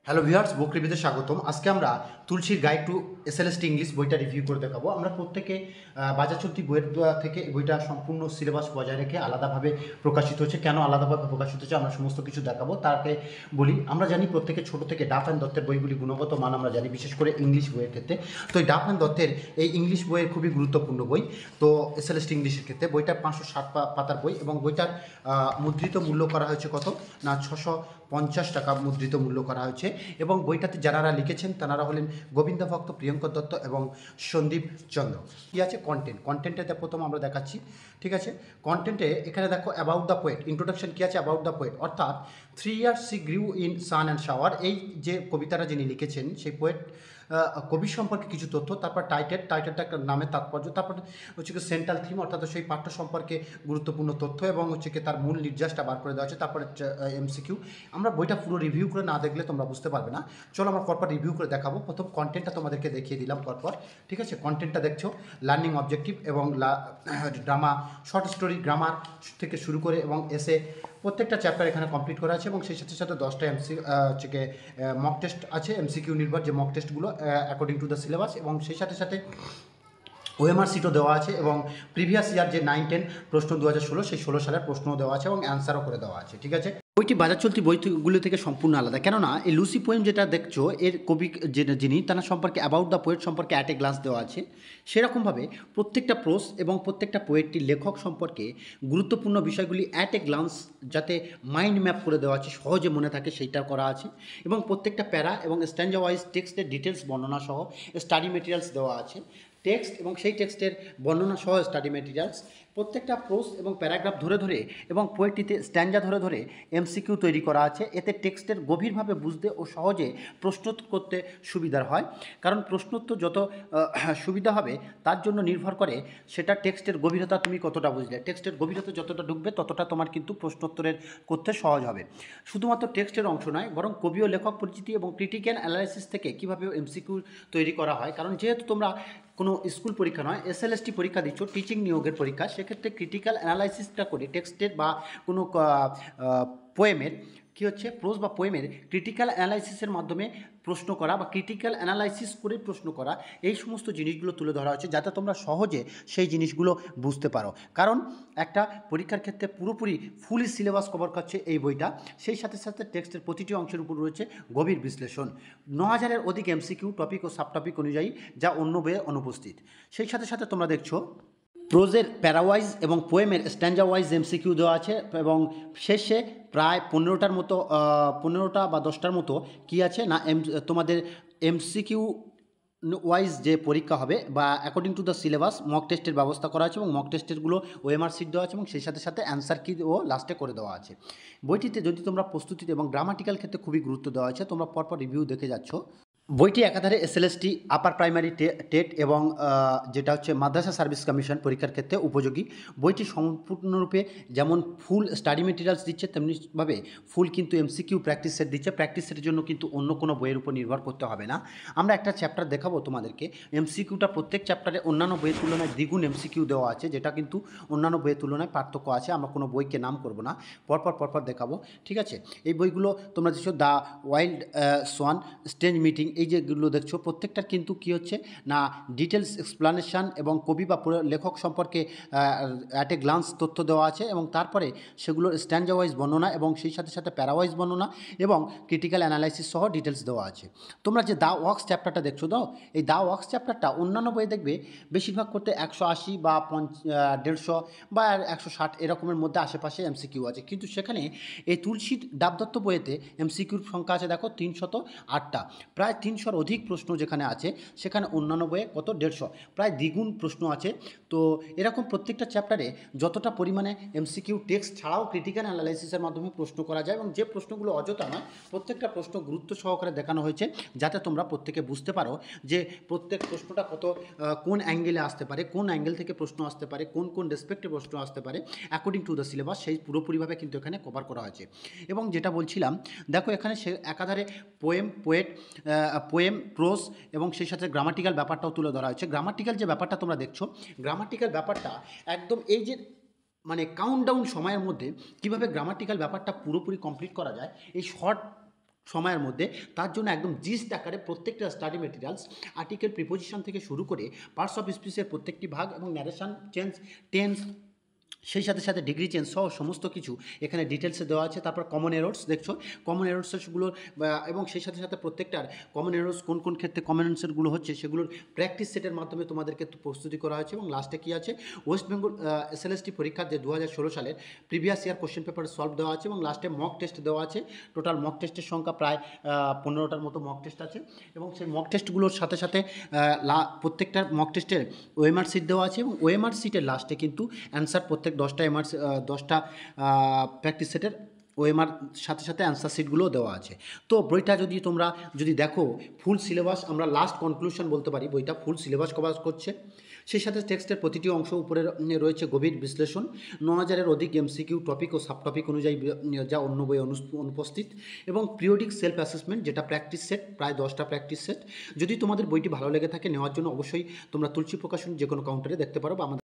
Hello viewers, বুক রিভিউতে স্বাগতম। আজকে আমরা তুলসীর গাইড টু এসএলএসটি ইংলিশ বইটা রিভিউ করে দেখাবো। আমরা প্রত্যেকে বাজার চলতি বইয়ের থেকে বইটা সম্পূর্ণ সিলেবাস বজায় রেখে আলাদাভাবে প্রকাশিত হচ্ছে। কেন আলাদাভাবে প্রকাশিত হচ্ছে আমরা সমস্ত কিছু দেখাবো। তাকে বলি, আমরা জানি প্রত্যেকে ছোট থেকে ডাফ অ্যান্ড দত্তের বইগুলি গুণগত মান আমরা জানি, বিশেষ করে ইংলিশ বইয়ের ক্ষেত্রে। তো এই ডাফ অ্যান্ড দত্তের এই ইংলিশ বইয়ের খুবই গুরুত্বপূর্ণ বই। তো এসএলএসটি ইংলিশের ক্ষেত্রে বইটা 560 পাতার বই এবং বইটার মুদ্রিত মূল্য করা হয়েছে কত না 650 টাকা মুদ্রিত মূল্য করা হয়েছে। এবং বইটাতে যারা লিখেছেন তারা হলেন গোবিন্দ ভক্ত, প্রিয়ঙ্কর দত্ত এবং সন্দীপ চন্দ্র। কী আছে কন্টেন্টেতে প্রথম আমরা দেখাচ্ছি, ঠিক আছে। কন্টেন্টে এখানে দেখো অ্যাবাউট দ্য পোয়েট, ইন্ট্রোডাকশন কী আছে অ্যাবাউট দ্য পোয়েট, অর্থাৎ 3 years she grew in sun and shower. এই যে কবিতাটা যিনি লিখেছেন সেই পোয়েট কবি সম্পর্কে কিছু তথ্য, তারপর টাইটেলটা একটা নামের তাৎপর্য, তারপর হচ্ছে কি সেন্ট্রাল থিম অর্থাৎ সেই পাঠ্য সম্পর্কে গুরুত্বপূর্ণ তথ্য এবং হচ্ছে কি তার মূল নির্যাসটা বার করে দেওয়া হচ্ছে। তারপরে এমসিকিউ। আমরা বইটা পুরো রিভিউ করে না দেখলে তোমরা বুঝতে পারবে না। চলো আমরা পরপর রিভিউ করে দেখাবো। প্রথম কন্টেন্টটা তোমাদেরকে দেখিয়ে দিলাম পরপর, ঠিক আছে। কন্টেন্টটা দেখছো লার্নিং অবজেক্টিভ এবং ড্রামা, শর্ট স্টোরি, গ্রামার থেকে শুরু করে এবং এসে প্রত্যেকটা চ্যাপ্টার এখানে কমপ্লিট করা আছে এবং সেই সাথে সাথে 10টা হচ্ছে মক টেস্ট আছে, এমসিকিউ নির্ভর যে মক টেস্টগুলো অ্যাকর্ডিং টু দ্য সিলেবাস, এবং সেই সাথে সাথে ওএমআর সিটও দেওয়া আছে এবং প্রিভিয়াস ইয়ার যে 9-10 প্রশ্ন 2016 সেই 16 সালের প্রশ্নও দেওয়া আছে এবং অ্যান্সারও করে দেওয়া আছে, ঠিক আছে। বইটি বাজার চলতি বইগুলো থেকে সম্পূর্ণ আলাদা, কেননা এই লুসি পোয়েম যেটা দেখছো এর কবি যিনি তার সম্পর্কে অ্যাবাউট দ্য পোয়েট সম্পর্কে অ্যাট এ গ্লান্স দেওয়া আছে। সেরকমভাবে প্রত্যেকটা প্রোস এবং প্রত্যেকটা পোয়েটটির লেখক সম্পর্কে গুরুত্বপূর্ণ বিষয়গুলি অ্যাট এ গ্লান্স যাতে মাইন্ড ম্যাপ করে দেওয়া আছে, সহজে মনে থাকে সেইটা করা আছে। এবং প্রত্যেকটা প্যারা এবং স্ট্যান্ডা ওয়াইজ টেক্সটের ডিটেলস বর্ণনা সহ স্টাডি মেটেরিয়ালস দেওয়া আছে। টেক্সট এবং সেই টেক্সটের বর্ণনা সহ স্টাডি মেটেরিয়ালস, প্রত্যেকটা প্রোস এবং প্যারাগ্রাফ ধরে ধরে এবং পোয়েটটিতে স্ট্যান্ডা ধরে ধরে এমসিকিউ তৈরি করা আছে। এতে টেক্সটের গভীরভাবে বুঝতে ও সহজে প্রশ্ন করতে সুবিধার হয়, কারণ প্রশ্নোত্তর যত সুবিধা হবে তার জন্য নির্ভর করে সেটা টেক্সটের গভীরতা তুমি কতটা বুঝলে। টেক্সটের গভীরতা যতটা ঢুকবে ততটা তোমার কিন্তু প্রশ্নোত্তরের করতে সহজ হবে। শুধুমাত্র টেক্সটের অংশ নয়, বরং কবি ও লেখক পরিচিতি এবং ক্রিটিক্যাল অ্যানালাইসিস থেকে কীভাবে এমসিকিউ তৈরি করা হয়। কারণ যেহেতু তোমরা কোনো স্কুল পরীক্ষা নয়, এসএলএসটি পরীক্ষা দিচ্ছ, টিচিং নিয়োগের পরীক্ষা, সেক্ষেত্রে ক্রিটিক্যাল অ্যানালাইসিসটা করে টেক্সটের বা কোনো পোয়েমের কী হচ্ছে প্রোজ বা পোয়েমের ক্রিটিক্যাল অ্যানালাইসিসের মাধ্যমে প্রশ্ন করা বা ক্রিটিক্যাল অ্যানালাইসিস করে প্রশ্ন করা, এই সমস্ত জিনিসগুলো তুলে ধরা হচ্ছে যাতে তোমরা সহজে সেই জিনিসগুলো বুঝতে পারো। কারণ একটা পরীক্ষার ক্ষেত্রে পুরোপুরি ফুলি সিলেবাস কভার করছে এই বইটা। সেই সাথে সাথে টেক্সটের প্রতিটি অংশের উপর রয়েছে গভীর বিশ্লেষণ, 9000-এর অধিক এমসিকিউ টপিক ও সাব টপিক অনুযায়ী, যা অন্য বইয়ে অনুপস্থিত। সেই সাথে সাথে তোমরা দেখছো প্রোজের প্যারাওয়াইজ এবং পোয়েমের স্ট্যান্ডা ওয়াইজ এমসিকিউ দেওয়া আছে এবং শেষে প্রায় 15টার মতো 15টা বা 10টার মতো কী আছে না তোমাদের এমসিকিউ ওয়াইজ যে পরীক্ষা হবে বা according to the syllabus mock টেস্টের ব্যবস্থা করা আছে এবং মক টেস্টেরগুলো ওএমআর সিট দেওয়া আছে এবং সেই সাথে সাথে অ্যান্সার কি ও লাস্টে করে দেওয়া আছে। বইটিতে যদি তোমরা প্রস্তুতিতে এবং গ্রামাটিক্যাল ক্ষেত্রে খুবই গুরুত্ব দেওয়া আছে, তোমরা পরপর রিভিউ দেখে যাচ্ছ। বইটি একাধারে এসএলএসটি, আপার প্রাইমারি টেট এবং যেটা হচ্ছে মাদ্রাসা সার্ভিস কমিশন পরীক্ষার ক্ষেত্রে উপযোগী। বইটি সম্পূর্ণরূপে যেমন ফুল স্টাডি মেটেরিয়ালস দিচ্ছে, তেমনিভাবে ফুল কিন্তু এমসিকিউ প্র্যাকটিস সেট দিচ্ছে। প্র্যাকটিস সেটের জন্য কিন্তু অন্য কোনো বইয়ের উপর নির্ভর করতে হবে না। আমরা একটা চ্যাপ্টার দেখাবো তোমাদেরকে, এমসিকিউটা প্রত্যেক চ্যাপ্টারে অন্যান্য বইয়ের তুলনায় দ্বিগুণ এমসিকিউ দেওয়া আছে, যেটা কিন্তু অন্যান্য বইয়ের তুলনায় পার্থক্য আছে। আমরা কোনো বইকে নাম করব না, পরপর দেখাবো, ঠিক আছে। এই বইগুলো তোমরা দেখছো the wild swan, strange meeting, এই যেগুলো দেখছো প্রত্যেকটার কিন্তু কী হচ্ছে না ডিটেলস এক্সপ্লানেশান এবং কবি বা লেখক সম্পর্কে অ্যাট এ গ্লান্স তথ্য দেওয়া আছে এবং তারপরে সেগুলোর স্ট্যান্ডা ওয়াইজ বর্ণনা এবং সেই সাথে সাথে প্যারাওয়াইজ বর্ণনা এবং ক্রিটিক্যাল অ্যানালাইসিস সহ ডিটেলস দেওয়া আছে। তোমরা যে দ্য ওয়ার্কস চ্যাপ্টারটা দেখছো দাও, এই দ্য ওয়ার্কস চ্যাপ্টারটা অন্যান্য বইয়ে দেখবে বেশিরভাগ করতে 180 বা 150 বা 160 এরকমের মধ্যে আশেপাশে এমসিকিউ আছে, কিন্তু সেখানে এই তুলসী ডাবদত্ত বইয়েতে এমসিকিউর সংখ্যা আছে দেখো 308টা, প্রায় 300-র অধিক প্রশ্ন যেখানে আছে, সেখানে অন্যান্য বইয়ে কত 150, প্রায় দ্বিগুণ প্রশ্ন আছে। তো এরকম প্রত্যেকটা চ্যাপ্টারে যতটা পরিমাণে এমসিকিউ টেক্সট ছাড়াও ক্রিটিক্যাল অ্যানালাইসিসের মাধ্যমে প্রশ্ন করা যায় এবং যে প্রশ্নগুলো অযথা নয়, প্রত্যেকটা প্রশ্ন গুরুত্ব সহকারে দেখানো হয়েছে যাতে তোমরা প্রত্যেকে বুঝতে পারো যে প্রত্যেক প্রশ্নটা কত কোন অ্যাঙ্গেলে আসতে পারে, কোন অ্যাঙ্গেল থেকে প্রশ্ন আসতে পারে, কোন ডেসপেক্টে প্রশ্ন আসতে পারে অ্যাকর্ডিং টু দ্য সিলেবাস, সেই পুরোপুরিভাবে কিন্তু এখানে কভার করা হয়েছে। এবং যেটা বলছিলাম দেখো এখানে সে একাধারে পোয়েম, প্রোজ এবং সেই সাথে গ্রামাটিক্যাল ব্যাপারটাও তুলে ধরা হয়েছে। গ্রামাটিক্যাল যে ব্যাপারটা তোমরা দেখছো, গ্রামাটিক্যাল ব্যাপারটা একদম এই যে মানে কাউন্টডাউন সময়ের মধ্যে কীভাবে গ্রামাটিক্যাল ব্যাপারটা পুরোপুরি কমপ্লিট করা যায়, এই শর্ট সময়ের মধ্যে। তার জন্য একদম জিস্ট আকারে প্রত্যেকটা স্টাডি মেটেরিয়ালস, আর্টিকেল, প্রিপোজিশন থেকে শুরু করে পার্টস অফ স্পিচের প্রত্যেকটি ভাগ এবং ন্যারেশন চেঞ্জ, টেন্স, সেই সাথে সাথে ডিগ্রি চেঞ্জ সহ সমস্ত কিছু এখানে ডিটেলসে দেওয়া আছে। তারপর কমন এরর্স দেখছো, কমন এরর্সগুলোর এবং সেই সাথে সাথে প্রত্যেকটার কমন এরর্স কোন কোন ক্ষেত্রে কমন অ্যান্সারগুলো হচ্ছে সেগুলোর প্র্যাকটিস সেটের মাধ্যমে তোমাদেরকে প্রস্তুতি করা হয়েছে। এবং লাস্টে কী আছে, ওয়েস্ট বেঙ্গল এসএলএসটি পরীক্ষার যে 2016 সালের previous year question paper solve দেওয়া আছে এবং লাস্টে মক টেস্ট দেওয়া আছে। টোটাল মক টেস্টের সংখ্যা প্রায় 15টার মতো মক টেস্ট আছে এবং সেই মক টেস্টগুলোর সাথে সাথে প্রত্যেকটা মক টেস্টের ওএমআর সিট দেওয়া আছে এবং ওএমআর সিটের লাস্টে কিন্তু অ্যান্সার প্রত্যেক 10টা প্র্যাকটিস সেটের ওএমআর সাথে সাথে অ্যান্সার শিটগুলোও দেওয়া আছে। তো বইটা তোমরা যদি দেখো ফুল সিলেবাস, আমরা লাস্ট কনক্লুশন বলতে পারি বইটা ফুল সিলেবাস কভার করছে। সেই সাথে টেক্সটের প্রতিটি অংশ উপরে রয়েছে গভীর বিশ্লেষণ, 9000-এর অধিক এমসিকিউ টপিক ও সাব টপিক অনুযায়ী যা অন্য বই অনুপস্থিত, এবং পিরিয়ডিক সেলফ অ্যাসেসমেন্ট যেটা প্র্যাকটিস সেট, প্রায় 10টা প্র্যাকটিস সেট। যদি তোমাদের বইটি ভালো লেগে থাকে নেওয়ার জন্য অবশ্যই তোমরা তুলসী প্রকাশন যে কোনো কাউন্টারে দেখতে পারো বা আমাদের